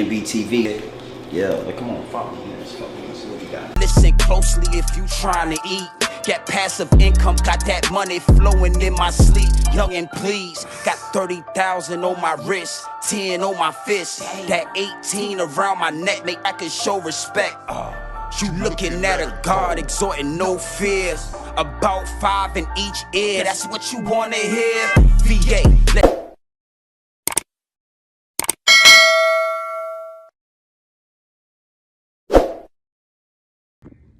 GMB TV. Yeah, like, come on, follow me. Let's see what we got. Listen closely if you trying to eat. Get passive income, got that money flowing in my sleep. Young and please, got 30,000 on my wrist, 10 on my fist, that 18 around my neck, make I can show respect. You looking at a God exhorting no fear, about 5 in each ear, that's what you wanna hear. VA,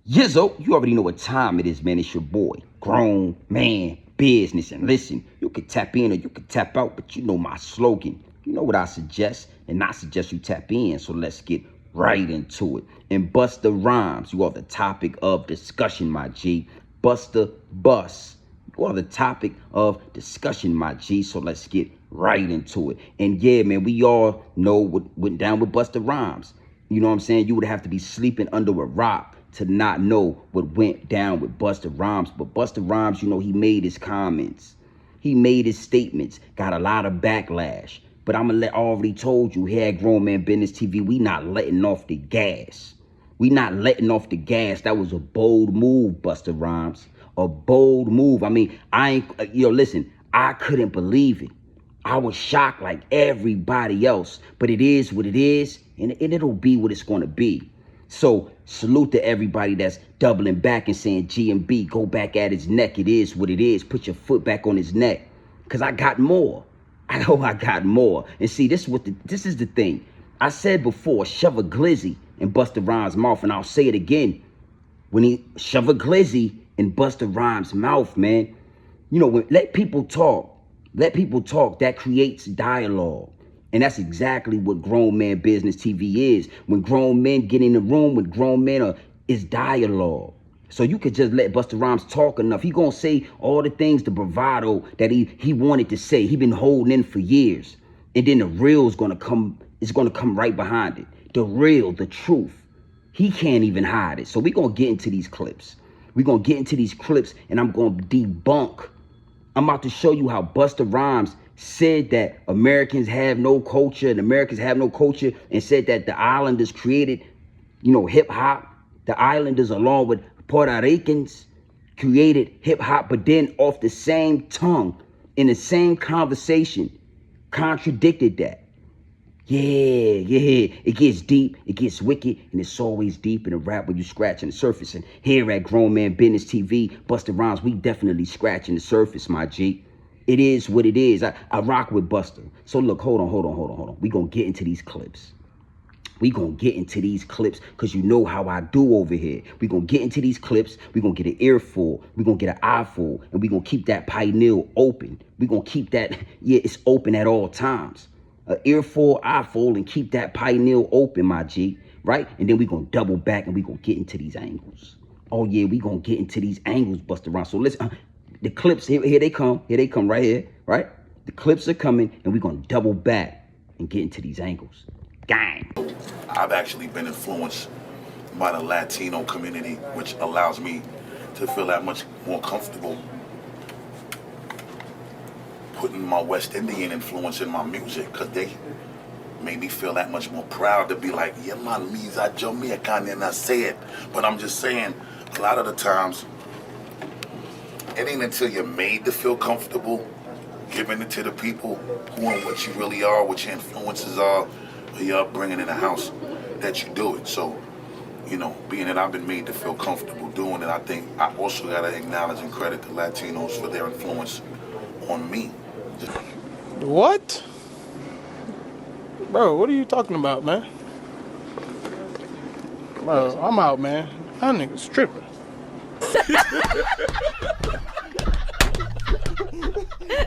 Yizzo, you already know what time it is, man. It's your boy, Grown Man Business. And listen, you can tap in or you can tap out, but you know my slogan. You know what I suggest, and I suggest you tap in. So let's get right into it. And Busta Rhymes, you are the topic of discussion, my G. Busta Bus, you are the topic of discussion, my G. So let's get right into it. And yeah, man, we all know what went down with Busta Rhymes. You know what I'm saying? You would have to be sleeping under a rock to not know what went down with Busta Rhymes. But Busta Rhymes, you know, he made his comments. He made his statements. Got a lot of backlash. But I'm going to already told you here at Grown Man Business TV, we not letting off the gas. We not letting off the gas. That was a bold move, Busta Rhymes. A bold move. I mean, listen, I couldn't believe it. I was shocked like everybody else. But it is what it is, and it'll be what it's going to be. So salute to everybody that's doubling back and saying GMB, go back at his neck. It is what it is. Put your foot back on his neck. Because I got more. I know I got more. And see, this is the thing. I said before, shove a glizzy in Busta Rhymes' mouth. And I'll say it again. When he shove a glizzy in Busta Rhymes' mouth, man. You know, let people talk. Let people talk. That creates dialogue. And that's exactly what Grown Man Business TV is. When grown men get in the room with grown men, it's dialogue. So you could just let Busta Rhymes talk enough. He gonna say all the things, the bravado that he wanted to say. He been holding in for years. And then the real's gonna come, it's gonna come right behind it. The real, the truth. He can't even hide it. So we're gonna get into these clips. We're gonna get into these clips and I'm gonna debunk. I'm about to show you how Busta Rhymes said that Americans have no culture and said that the islanders created, you know, hip hop. The islanders, along with Puerto Ricans, created hip hop, but then off the same tongue, in the same conversation, contradicted that. Yeah. It gets deep, it gets wicked, and it's always deep in a rap when you scratching the surface. And here at Grown Man Business TV, Busta Rhymes, we definitely scratching the surface, my G. It is what it is. I rock with Busta. So look, hold on. We gonna get into these clips. We gonna get into these clips because you know how I do over here. We gonna get into these clips. We gonna get an earful. We gonna get an eyeful. And we gonna keep that pineal open. We gonna keep that, it's open at all times. An earful, eyeful, and keep that pineal open, my G. Right? And then we gonna double back and we gonna get into these angles. Oh yeah, we gonna get into these angles, Busta Rhymes. So listen. The clips, here they come right here, right? The clips are coming, and we're going to double back and get into these angles. Gang. I've actually been influenced by the Latino community, which allows me to feel that much more comfortable putting my West Indian influence in my music, because they made me feel that much more proud to be like, yeah, man, me's a Jamaican, and I say it. But I'm just saying, a lot of the times, it ain't until you're made to feel comfortable giving it to the people who and what you really are, what your influences are, or your upbringing in the house, that you do it. So, you know, being that I've been made to feel comfortable doing it, I think I also got to acknowledge and credit the Latinos for their influence on me. What? Bro, what are you talking about, man? Bro, I'm out, man. That nigga's tripping.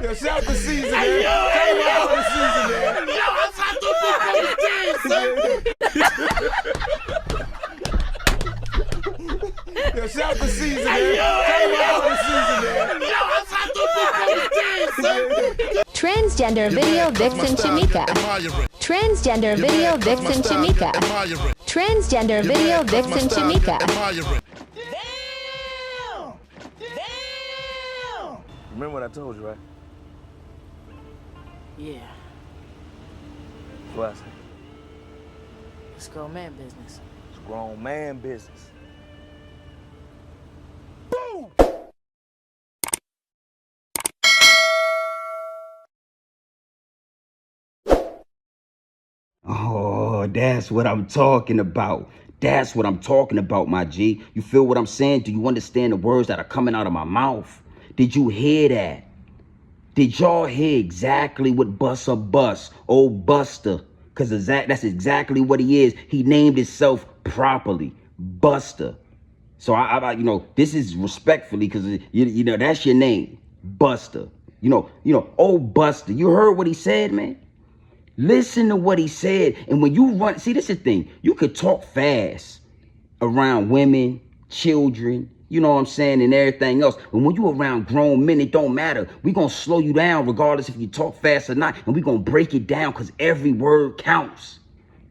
Yo, shout the season, man. Shout the season, man. Yo, I'm out the Yo, shout the season, man. Shout the season, man. Yo, I'm out the Transgender video vixen Shamika. Transgender video vixen Shamika. Transgender video vixen Shamika. Remember what I told you, right? Yeah. What I say? It's grown man business. It's grown man business. Oh, that's what I'm talking about. That's what I'm talking about, my G. You feel what I'm saying? Do you understand the words that are coming out of my mouth? Did you hear that? Did y'all hear exactly what Bust, old Buster? Because that's exactly what he is. He named himself properly, Buster. So you know, this is respectfully because you know that's your name, Buster. You know, old Buster. You heard what he said, man? Listen to what he said. And when you run, see, this is the thing. You could talk fast around women, children, you know what I'm saying, and everything else. But when you around grown men, it don't matter. We gonna slow you down regardless if you talk fast or not. And we gonna break it down because every word counts.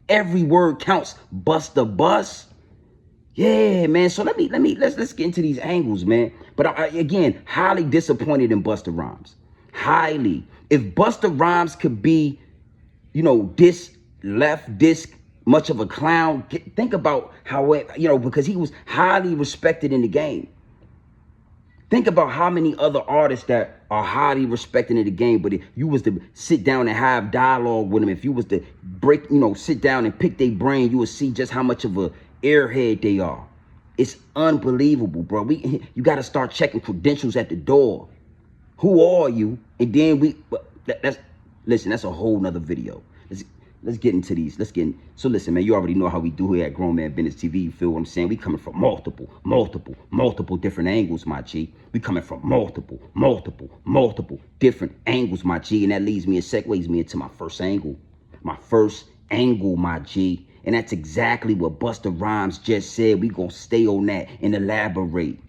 Every word counts. Bust the bus. Yeah, man. So let's get into these angles, man. But again, highly disappointed in Busta Rhymes. Highly. If Busta Rhymes could be, you know, this much of a clown, think about how it, you know, because he was highly respected in the game. Think about how many other artists that are highly respected in the game, but if you was to sit down and have dialogue with them, if you was to sit down and pick their brain, you would see just how much of a airhead they are. It's unbelievable, bro. You got to start checking credentials at the door. Who are you? And then that's a whole nother video. Let's get into these. So listen, man, you already know how we do here at Grown Man Business TV. You feel what I'm saying? We coming from multiple different angles, my G. We coming from multiple different angles, my G. And that segues me into my first angle. My G. And that's exactly what Busta Rhymes just said. We gonna stay on that and elaborate.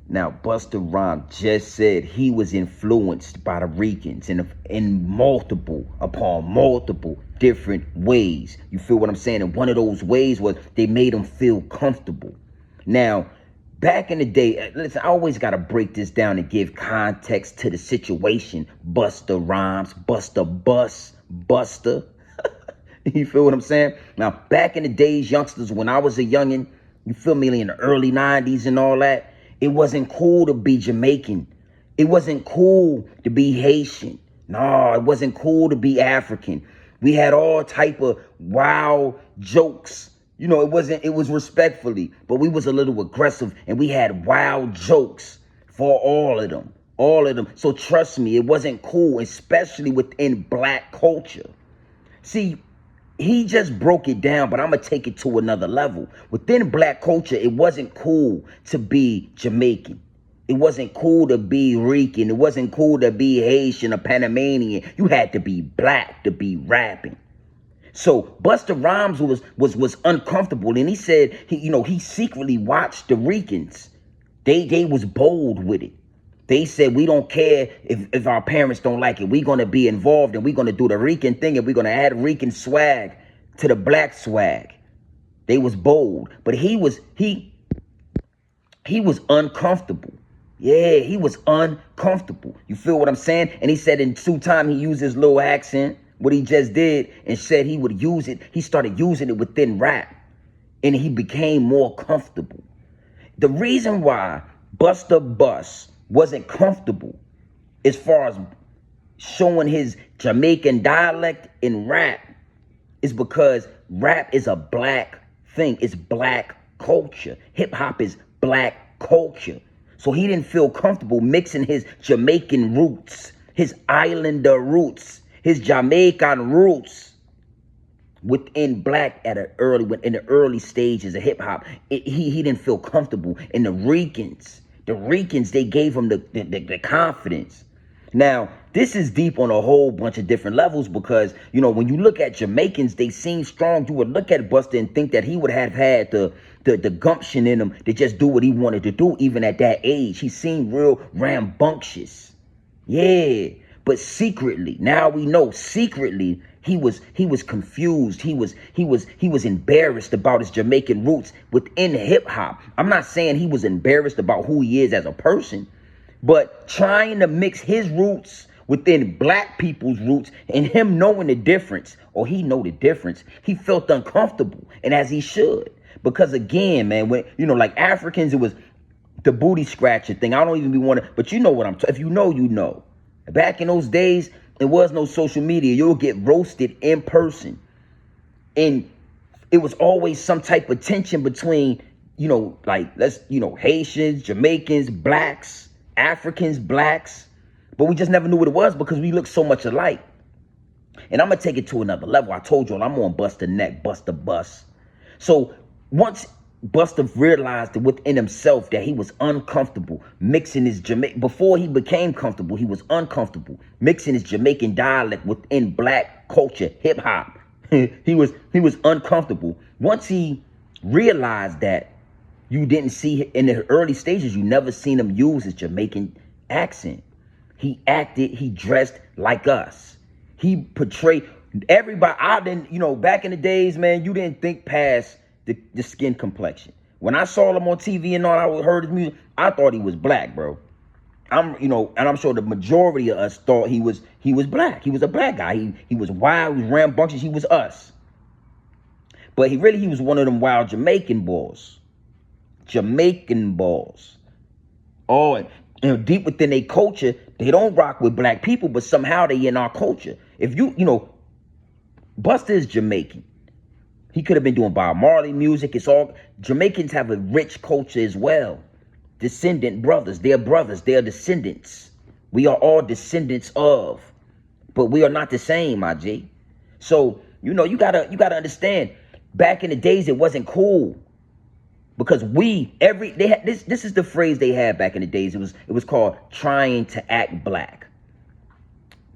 Now, Busta Rhymes just said he was influenced by the Ricans in multiple different ways. You feel what I'm saying? And one of those ways was they made him feel comfortable. Now, back in the day, listen, I always got to break this down and give context to the situation. Busta Rhymes, Buster. You feel what I'm saying? Now, back in the days, youngsters, when I was a youngin', you feel me, in the early 90s and all that, it wasn't cool to be Jamaican. It wasn't cool to be Haitian. No, it wasn't cool to be African. We had all type of wild jokes. You know, it was respectfully, but we was a little aggressive and we had wild jokes for all of them. So trust me, it wasn't cool, especially within black culture. See, he just broke it down, but I'm going to take it to another level. Within black culture, it wasn't cool to be Jamaican. It wasn't cool to be Rican. It wasn't cool to be Haitian or Panamanian. You had to be black to be rapping. So Busta Rhymes was uncomfortable, and he said he secretly watched the Ricans. They was bold with it. They said, we don't care if our parents don't like it. We're going to be involved and we're going to do the Rican thing and we're going to add Rican swag to the black swag. They was bold, but he was uncomfortable. Yeah, he was uncomfortable. You feel what I'm saying? And he said in due time, he used his little accent, what he just did, and said he would use it. He started using it within rap and he became more comfortable. The reason why Busta Bus wasn't comfortable as far as showing his Jamaican dialect in rap is because rap is a black thing. It's black culture. Hip hop is black culture. So he didn't feel comfortable mixing his Jamaican roots, his islander roots, his Jamaican roots within black in the early stages of hip hop. He didn't feel comfortable. And the Ricans, they gave him the confidence. Now, this is deep on a whole bunch of different levels because, when you look at Jamaicans, they seem strong. You would look at Busta and think that he would have had the gumption in him to just do what he wanted to do, even at that age. He seemed real rambunctious. Yeah, but secretly, now we know secretly, he was confused. He was embarrassed about his Jamaican roots within hip hop. I'm not saying he was embarrassed about who he is as a person, but trying to mix his roots within black people's roots, and him knowing the difference, or he know the difference, he felt uncomfortable, and as he should. Because again, man, when, you know, like Africans, it was the booty scratching thing. I don't even be wanting, but you know what I'm talking, if you know, you know. Back in those days, there was no social media. You'll get roasted in person. And it was always some type of tension between, you know, like, Haitians, Jamaicans, blacks, Africans, blacks. But we just never knew what it was because we looked so much alike. And I'm going to take it to another level. I told y'all I'm on Busta Neck, Busta Bus. So once Busta realized within himself that he was uncomfortable mixing his Jamaican, before he became comfortable, he was uncomfortable mixing his Jamaican dialect within black culture, hip hop. he was uncomfortable. Once he realized that you didn't see in the early stages, you never seen him use his Jamaican accent. He acted, he dressed like us. He portrayed everybody. I didn't, you know, back in the days, man, you didn't think past the skin complexion. When I saw him on TV and all, I heard his music, I thought he was black, bro. And I'm sure the majority of us thought he was black. He was a black guy. He was wild, he was rambunctious, he was us. But he was one of them wild Jamaican boys. Jamaican boys. Oh, and deep within their culture, they don't rock with black people, but somehow they in our culture. If you know, Busta is Jamaican. He could have been doing Bob Marley music. It's all, Jamaicans have a rich culture as well. Descendant brothers, they're descendants. We are all descendants of, but we are not the same, my G. So, you know, you gotta understand, back in the days, it wasn't cool. Because this is the phrase they had back in the days. It was called trying to act black.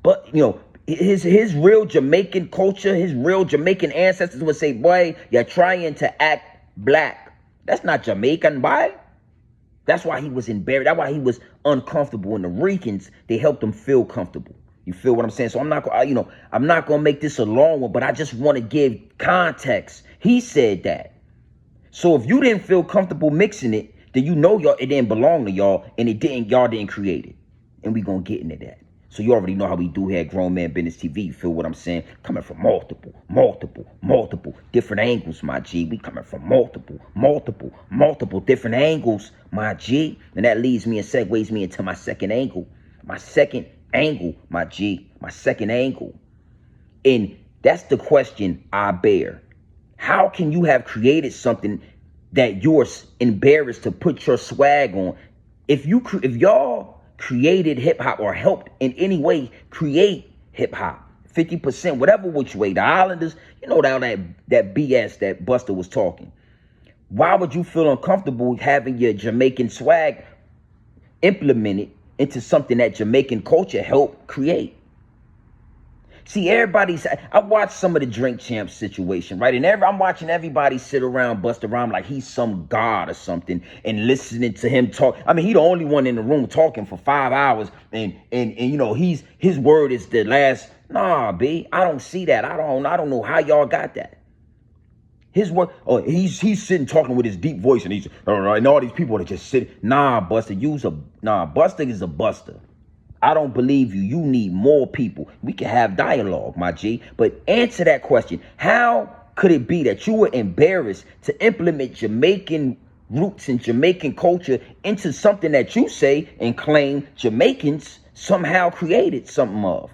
But, you know, his real Jamaican culture, his real Jamaican ancestors would say, boy, you're trying to act black. That's not Jamaican, boy. That's why he was embarrassed. That's why he was uncomfortable. And the Ricans, they helped him feel comfortable. You feel what I'm saying? So I'm not gonna make this a long one, but I just want to give context. He said that. So if you didn't feel comfortable mixing it, then you know it didn't belong to y'all, and y'all didn't create it. And we gonna get into that. So you already know how we do here at Grown Man Business TV. You feel what I'm saying? Coming from multiple different angles, my G. We coming from multiple different angles, my G. And that leads me and segues me into my second angle. My second angle, my G. My second angle. And that's the question I bear. How can you have created something that you're embarrassed to put your swag on? If y'all created hip hop or helped in any way create hip hop, 50%, whatever which way, the Islanders, you know, that BS that Busta was talking. Why would you feel uncomfortable having your Jamaican swag implemented into something that Jamaican culture helped create? See, I watched some of the Drink Champs situation, right? And I'm watching everybody sit around Busta Rhymes like he's some god or something and listening to him talk. I mean, he the only one in the room talking for 5 hours and you know, his word is the last. Nah, B, I don't see that. I don't know how y'all got that. His word, he's sitting talking with his deep voice and and all these people that just sit. Nah, Busta is a buster. I don't believe you. You need more people. We can have dialogue, my G. But answer that question. How could it be that you were embarrassed to implement Jamaican roots and Jamaican culture into something that you say and claim Jamaicans somehow created something of?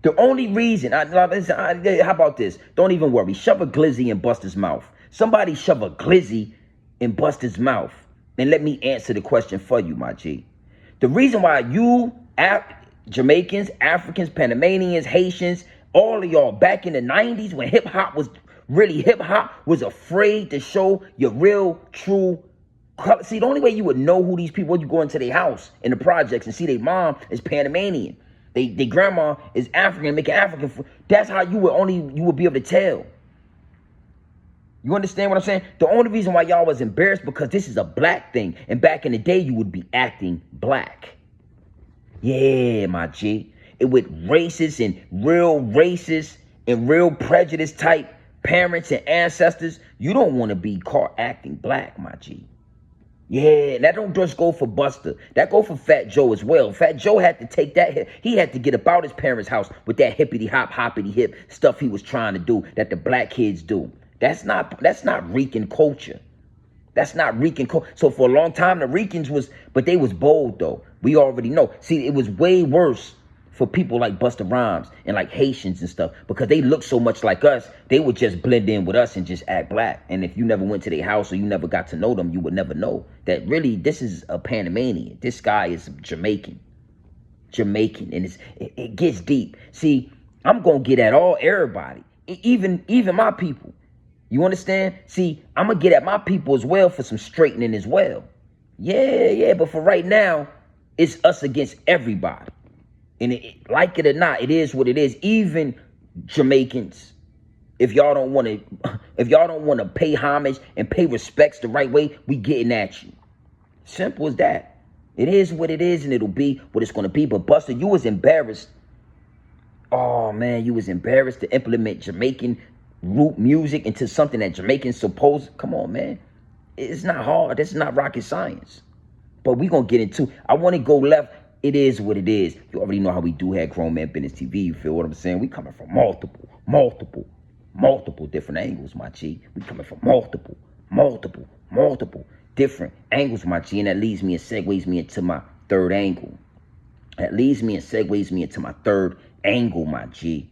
The only reason, how about this? Don't even worry. Shove a glizzy in Busta's mouth. Somebody shove a glizzy in Busta's mouth. And let me answer the question for you, my G. The reason why you, Jamaicans, Africans, Panamanians, Haitians, all of y'all back in the 90s when hip-hop was afraid to show your real, true color. See, the only way you would know who these people, you go into their house in the projects and see their mom is Panamanian. Their grandma is African, making African food. That's how you would be able to tell. You understand what I'm saying? The only reason why y'all was embarrassed because this is a black thing. And back in the day, you would be acting black. Yeah, my G. It with racist and real prejudice type parents and ancestors. You don't want to be caught acting black, my G. Yeah, that don't just go for Busta. That go for Fat Joe as well. Fat Joe had to take that hit. He had to get about his parents' house with that hippity hop, hoppity hip stuff he was trying to do that the black kids do. That's not Rican culture. That's not Rican culture. So for a long time, the Ricans but they was bold though. We already know. See, it was way worse for people like Busta Rhymes and like Haitians and stuff, because they look so much like us, they would just blend in with us and just act black. And if you never went to their house or you never got to know them, you would never know that really this is a Panamanian. This guy is Jamaican, and it gets deep. See, I'm gonna get at everybody, even my people. You understand? See, I'm gonna get at my people as well for some straightening as well. Yeah, but for right now, it's us against everybody. And like it or not, it is what it is. Even Jamaicans, if y'all don't want to pay homage and pay respects the right way, we getting at you. Simple as that. It is what it is, and it'll be what it's gonna be. But Busta, you was embarrassed. Oh man, you was embarrassed to implement Jamaican root music into something that Jamaicans supposed. Come on, man. It's not hard. It's not rocket science. But we gonna get into. I want to go left. It is what it is. You already know how we do have Grown Man Business TV. You feel what I'm saying? We coming from multiple different angles, my G. We coming from multiple different angles, my G. And that leads me and segues me into my third angle. My G.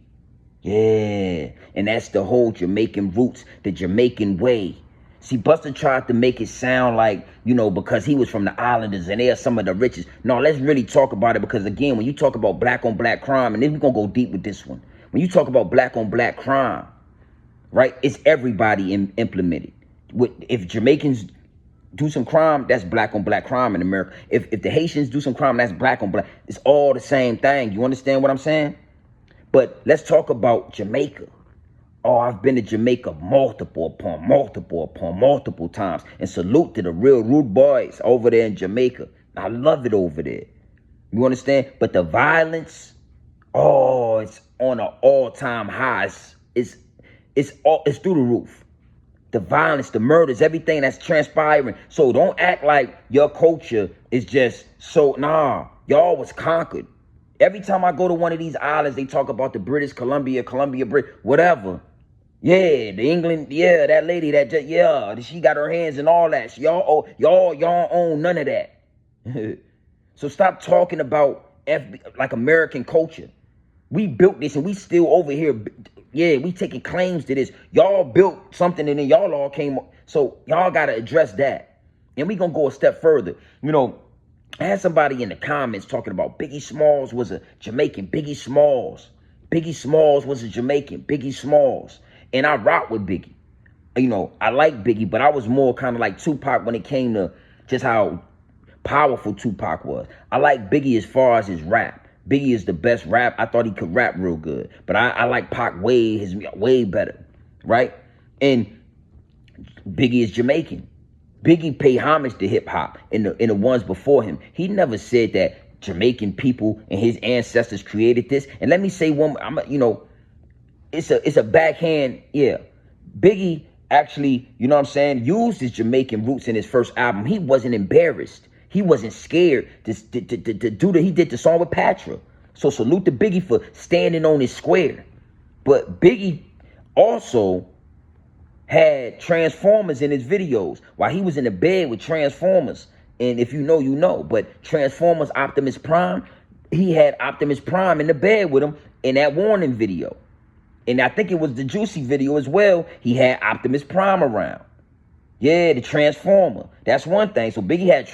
Yeah. And that's the whole Jamaican roots, the Jamaican way. See, Busta tried to make it sound like, because he was from the islanders and they are some of the richest. No, let's really talk about it, because again, when you talk about black on black crime, and then we're going to go deep with this one. When you talk about black on black crime, right, it's everybody implemented. If Jamaicans do some crime, that's black on black crime in America. If the Haitians do some crime, that's black on black. It's all the same thing. You understand what I'm saying? But let's talk about Jamaica. Oh, I've been to Jamaica multiple times. And salute to the real rude boys over there in Jamaica. I love it over there. You understand? But the violence, it's on an all-time high. It's through the roof. The violence, the murders, everything that's transpiring. So don't act like your culture is just y'all was conquered. Every time I go to one of these islands, they talk about the British Columbia, whatever. Yeah, the England, that lady she got her hands in all that. Y'all own none of that. So stop talking about like American culture. We built this and we still over here. Yeah, we taking claims to this. Y'all built something and then y'all all came. So y'all got to address that. And we going to go a step further. I had somebody in the comments talking about Biggie Smalls was a Jamaican. Biggie Smalls was a Jamaican. Biggie Smalls. And I rock with Biggie. I like Biggie, but I was more kind of like Tupac when it came to just how powerful Tupac was. I like Biggie as far as his rap. Biggie is the best rap. I thought he could rap real good. But I like Pac way better, right? And Biggie is Jamaican. Biggie paid homage to hip hop in the ones before him. He never said that Jamaican people and his ancestors created this. And let me say it's a backhand. Yeah, Biggie actually, used his Jamaican roots in his first album. He wasn't embarrassed. He wasn't scared to do that. He did the song with Patra. So salute to Biggie for standing on his square. But Biggie also had Transformers in his videos while he was in the bed with Transformers. And if you know, you know. But Transformers Optimus Prime, he had Optimus Prime in the bed with him in that Warning video. And I think it was the Juicy video as well. He had Optimus Prime around. Yeah, the Transformer. That's one thing. So Biggie had a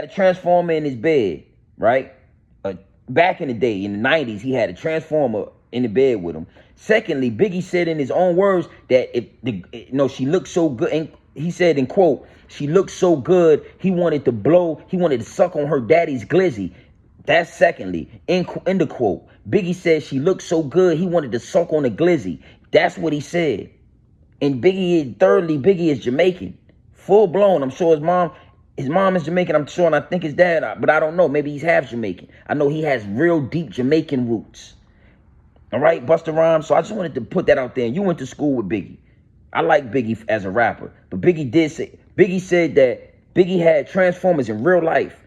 Transformer in his bed, right? Back in the day, in the 90s, he had a Transformer in the bed with him. Secondly, Biggie said in his own words that she looked so good, and he said in quote, she looked so good, he wanted to suck on her daddy's glizzy. That's secondly, in the quote. Biggie said she looked so good, he wanted to suck on the glizzy. That's what he said. And thirdly, Biggie is Jamaican. Full blown. I'm sure his mom is Jamaican, I'm sure, and I think his dad, but I don't know. Maybe he's half Jamaican. I know he has real deep Jamaican roots. All right, Busta Rhymes. So I just wanted to put that out there. And you went to school with Biggie. I like Biggie as a rapper. But Biggie said that Biggie had Transformers in real life,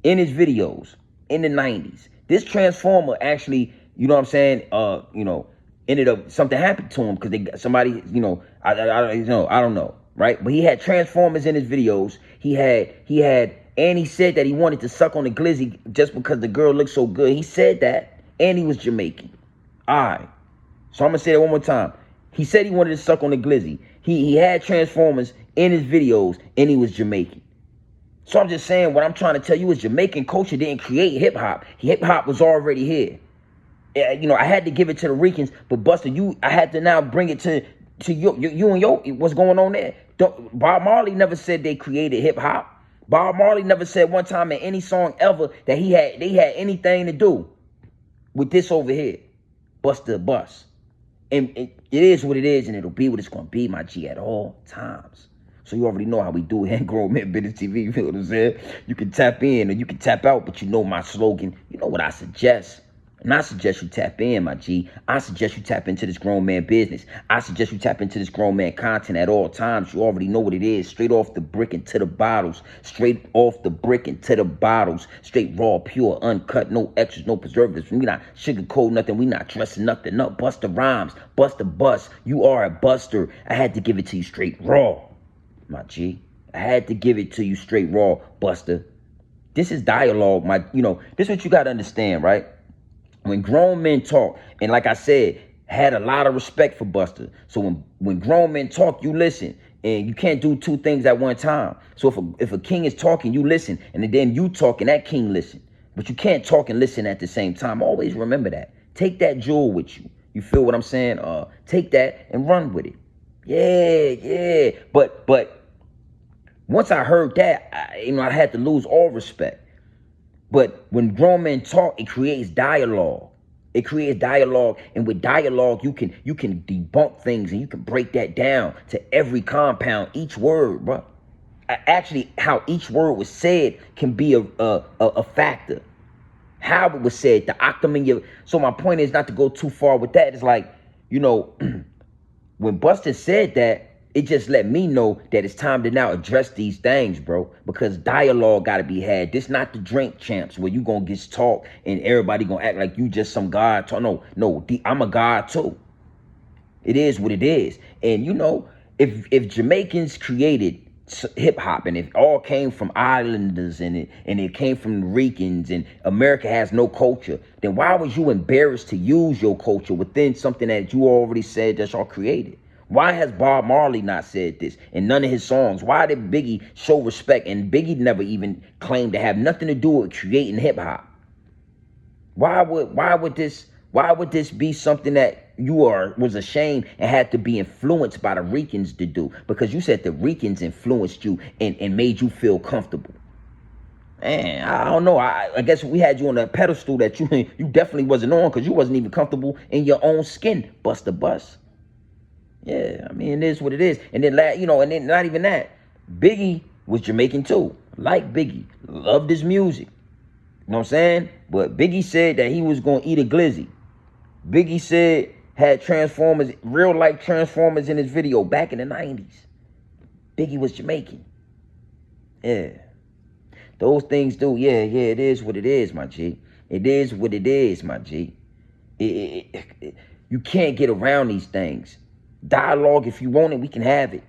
in his videos, in the 90s. This Transformer actually, you know what I'm saying, ended up, something happened to him because they got somebody, I don't know, right? But he had Transformers in his videos. He had, and he said that he wanted to suck on the glizzy just because the girl looked so good. He said that, and he was Jamaican. All right. So I'm going to say that one more time. He said he wanted to suck on the glizzy. He had Transformers in his videos, and he was Jamaican. So I'm just saying, what I'm trying to tell you is Jamaican culture didn't create hip-hop. Hip-hop was already here. I had to give it to the Ricans, but Busta, I had to now bring it to you and yo, what's going on there. Bob Marley never said they created hip-hop. Bob Marley never said one time in any song ever that they had anything to do with this over here. Busta Bus. And it is what it is, and it'll be what it's going to be, my G, at all times. So you already know how we do it at Grown Man Business TV, you feel what I'm saying? You can tap in or you can tap out, but you know my slogan. You know what I suggest. And I suggest you tap in, my G. I suggest you tap into this grown man business. I suggest you tap into this grown man content at all times. You already know what it is. Straight off the brick into the bottles. Straight off the brick into the bottles. Straight raw, pure, uncut, no extras, no preservatives. We not sugarcoat nothing. We not dressing nothing up. Busta Rhymes, Busta Bus. You are a buster. I had to give it to you straight raw, my G. I had to give it to you straight raw, Busta. This is dialogue, this is what you got to understand, right? When grown men talk, and like I said, had a lot of respect for Busta. So when grown men talk, you listen. And you can't do two things at one time. So if a king is talking, you listen. And then you talk and that king listen. But you can't talk and listen at the same time. Always remember that. Take that jewel with you. You feel what I'm saying? Take that and run with it. Yeah. But once I heard that, I had to lose all respect. But when grown men talk, it creates dialogue. It creates dialogue, and with dialogue, you can debunk things and you can break that down to every compound, each word, bro. Actually, how each word was said can be a factor. How it was said, the octam. So my point is not to go too far with that. It's like, when Busta said that, it just let me know that it's time to now address these things, bro. Because dialogue got to be had. This not the drink champs where you going to get talk and everybody going to act like you just some god. No, I'm a god too. It is what it is. And, if Jamaicans created hip hop and it all came from islanders and it came from the Ricans and America has no culture, then why was you embarrassed to use your culture within something that you already said that y'all created? Why has Bob Marley not said this in none of his songs? Why did Biggie show respect? And Biggie never even claimed to have nothing to do with creating hip hop. Why would this be something that was ashamed and had to be influenced by the Ricans to do? Because you said the Ricans influenced you and made you feel comfortable. Man, I don't know. I guess we had you on a pedestal that you definitely wasn't on because you wasn't even comfortable in your own skin, Busta Bus. Yeah, it is what it is. And then, and then not even that. Biggie was Jamaican too. Like Biggie. Loved his music. You know what I'm saying? But Biggie said that he was going to eat a glizzy. Biggie said had Transformers, real life Transformers in his video back in the 90s. Biggie was Jamaican. Yeah. Those things do. Yeah, it is what it is, my G. It is what it is, my G. You can't get around these things. Dialogue, if you want it, we can have it.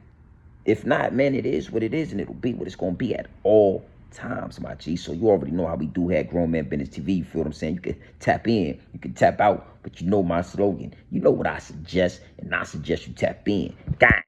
If not, man, it is what it is, and it'll be what it's going to be at all times, my G. So you already know how we do have Grown Man Business TV. You feel what I'm saying? You can tap in, you can tap out, but you know my slogan. You know what I suggest, and I suggest you tap in. God.